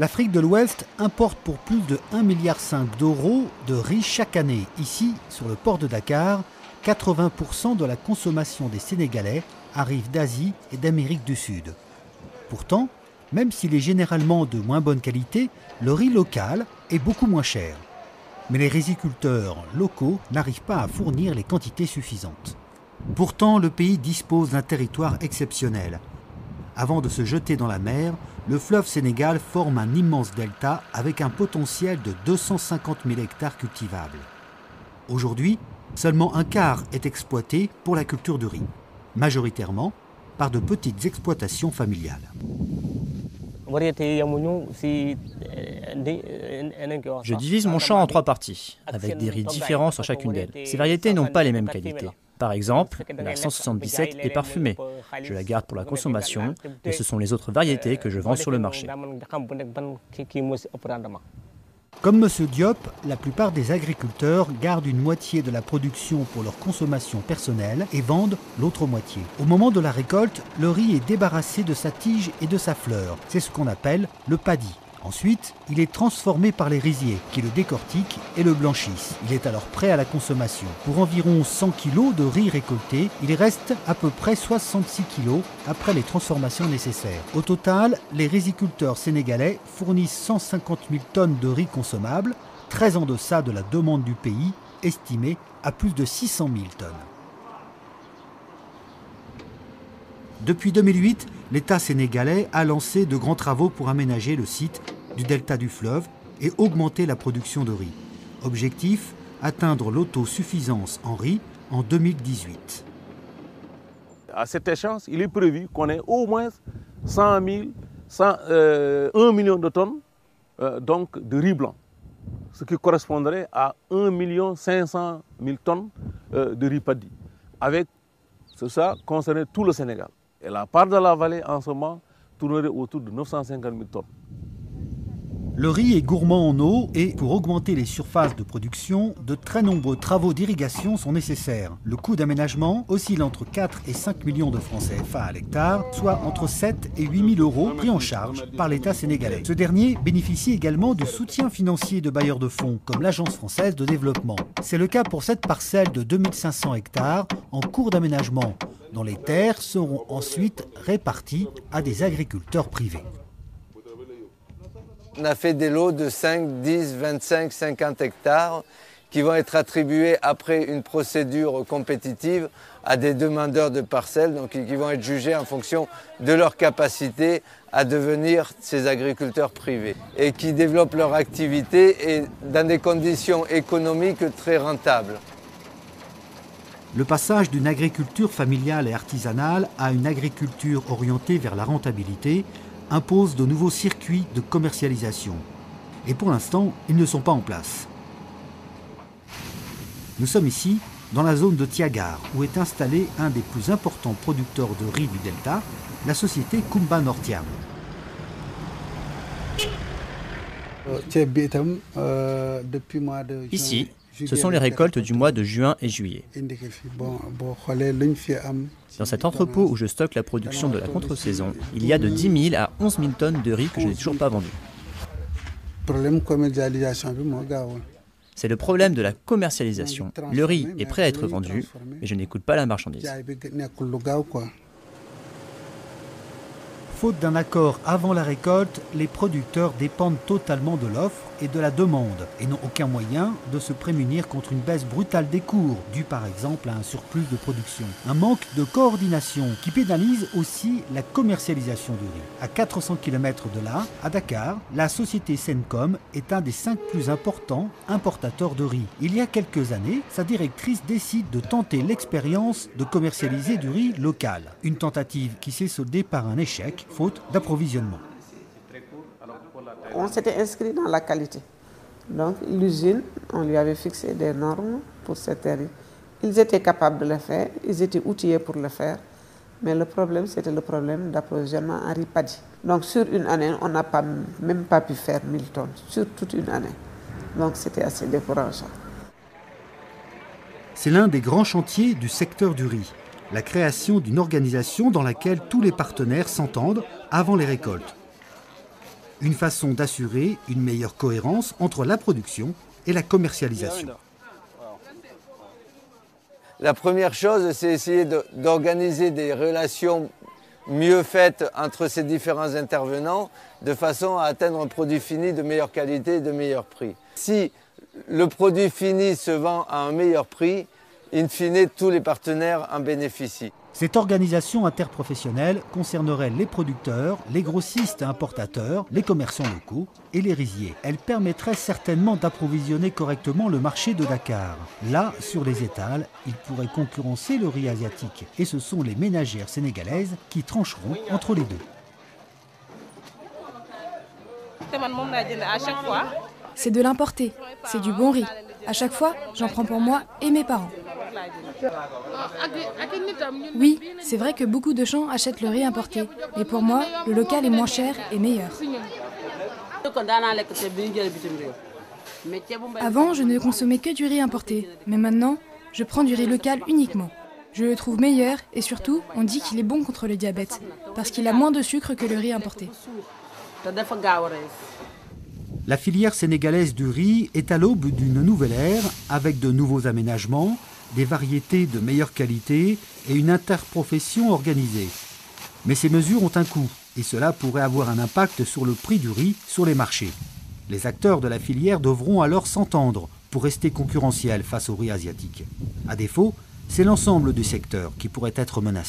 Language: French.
L'Afrique de l'Ouest importe pour plus de 1,5 milliard d'euros de riz chaque année. Ici, sur le port de Dakar, 80% de la consommation des Sénégalais arrive d'Asie et d'Amérique du Sud. Pourtant, même s'il est généralement de moins bonne qualité, le riz local est beaucoup moins cher. Mais les riziculteurs locaux n'arrivent pas à fournir les quantités suffisantes. Pourtant, le pays dispose d'un territoire exceptionnel. Avant de se jeter dans la mer, le fleuve Sénégal forme un immense delta avec un potentiel de 250 000 hectares cultivables. Aujourd'hui, seulement un quart est exploité pour la culture de riz, majoritairement par de petites exploitations familiales. Je divise mon champ en 3 parties, avec des riz différents sur chacune d'elles. Ces variétés n'ont pas les mêmes qualités. Par exemple, la 177 est parfumée. Je la garde pour la consommation, et ce sont les autres variétés que je vends sur le marché. Comme M. Diop, la plupart des agriculteurs gardent une moitié de la production pour leur consommation personnelle et vendent l'autre moitié. Au moment de la récolte, le riz est débarrassé de sa tige et de sa fleur. C'est ce qu'on appelle le paddy. Ensuite, il est transformé par les riziers qui le décortiquent et le blanchissent. Il est alors prêt à la consommation. Pour environ 100 kg de riz récolté, il reste à peu près 66 kg après les transformations nécessaires. Au total, les riziculteurs sénégalais fournissent 150 000 tonnes de riz consommable, très en deçà de la demande du pays, estimée à plus de 600 000 tonnes. Depuis 2008, l'État sénégalais a lancé de grands travaux pour aménager le site du delta du fleuve et augmenter la production de riz. Objectif, atteindre l'autosuffisance en riz en 2018. À cette échéance, il est prévu qu'on ait au moins 1 million de tonnes donc de riz blanc, ce qui correspondrait à 1 500 000 tonnes de riz paddy, avec ça concerné tout le Sénégal. Et la part de la vallée en ce moment tournerait autour de 950 000 tonnes. Le riz est gourmand en eau et pour augmenter les surfaces de production, de très nombreux travaux d'irrigation sont nécessaires. Le coût d'aménagement oscille entre 4 et 5 millions de francs CFA à l'hectare, soit entre 7 et 8 000 euros pris en charge par l'État sénégalais. Ce dernier bénéficie également du soutien financier de bailleurs de fonds comme l'Agence française de développement. C'est le cas pour cette parcelle de 2500 hectares en cours d'aménagement, dont les terres seront ensuite réparties à des agriculteurs privés. On a fait des lots de 5, 10, 25, 50 hectares qui vont être attribués après une procédure compétitive à des demandeurs de parcelles, donc qui vont être jugés en fonction de leur capacité à devenir ces agriculteurs privés et qui développent leur activité et dans des conditions économiques très rentables. Le passage d'une agriculture familiale et artisanale à une agriculture orientée vers la rentabilité impose de nouveaux circuits de commercialisation. Et pour l'instant, ils ne sont pas en place. Nous sommes ici, dans la zone de Tiagar, où est installé un des plus importants producteurs de riz du Delta, la société Kumba Nortiam. Ici, ce sont les récoltes du mois de juin et juillet. Dans cet entrepôt où je stocke la production de la contre-saison, il y a de 10 000 à 11 000 tonnes de riz que je n'ai toujours pas vendu. C'est le problème de la commercialisation. Le riz est prêt à être vendu, mais je n'écoute pas la marchandise. Faute d'un accord avant la récolte, les producteurs dépendent totalement de l'offre et de la demande et n'ont aucun moyen de se prémunir contre une baisse brutale des cours, due par exemple à un surplus de production. Un manque de coordination qui pénalise aussi la commercialisation du riz. À 400 km de là, à Dakar, la société Sencom est un des 5 plus importants importateurs de riz. Il y a quelques années, sa directrice décide de tenter l'expérience de commercialiser du riz local. Une tentative qui s'est soldée par un échec, faute d'approvisionnement. On s'était inscrit dans la qualité. Donc l'usine, on lui avait fixé des normes pour cette riz. Ils étaient capables de le faire, ils étaient outillés pour le faire, mais le problème, c'était le problème d'approvisionnement en riz paddy. Donc sur une année, on n'a même pas pu faire 1000 tonnes, sur toute une année. Donc c'était assez décourageant. C'est l'un des grands chantiers du secteur du riz. La création d'une organisation dans laquelle tous les partenaires s'entendent avant les récoltes. Une façon d'assurer une meilleure cohérence entre la production et la commercialisation. La première chose, c'est essayer d'organiser des relations mieux faites entre ces différents intervenants de façon à atteindre un produit fini de meilleure qualité et de meilleur prix. Si le produit fini se vend à un meilleur prix, in fine, tous les partenaires en bénéficient. Cette organisation interprofessionnelle concernerait les producteurs, les grossistes et importateurs, les commerçants locaux et les riziers. Elle permettrait certainement d'approvisionner correctement le marché de Dakar. Là, sur les étals, il pourrait concurrencer le riz asiatique. Et ce sont les ménagères sénégalaises qui trancheront entre les deux. C'est de l'importé, c'est du bon riz. À chaque fois, j'en prends pour moi et mes parents. Oui, c'est vrai que beaucoup de gens achètent le riz importé. Mais pour moi, le local est moins cher et meilleur. Avant, je ne consommais que du riz importé. Mais maintenant, je prends du riz local uniquement. Je le trouve meilleur et surtout, on dit qu'il est bon contre le diabète. Parce qu'il a moins de sucre que le riz importé. La filière sénégalaise du riz est à l'aube d'une nouvelle ère avec de nouveaux aménagements, des variétés de meilleure qualité et une interprofession organisée. Mais ces mesures ont un coût et cela pourrait avoir un impact sur le prix du riz sur les marchés. Les acteurs de la filière devront alors s'entendre pour rester concurrentiels face au riz asiatique. À défaut, c'est l'ensemble du secteur qui pourrait être menacé.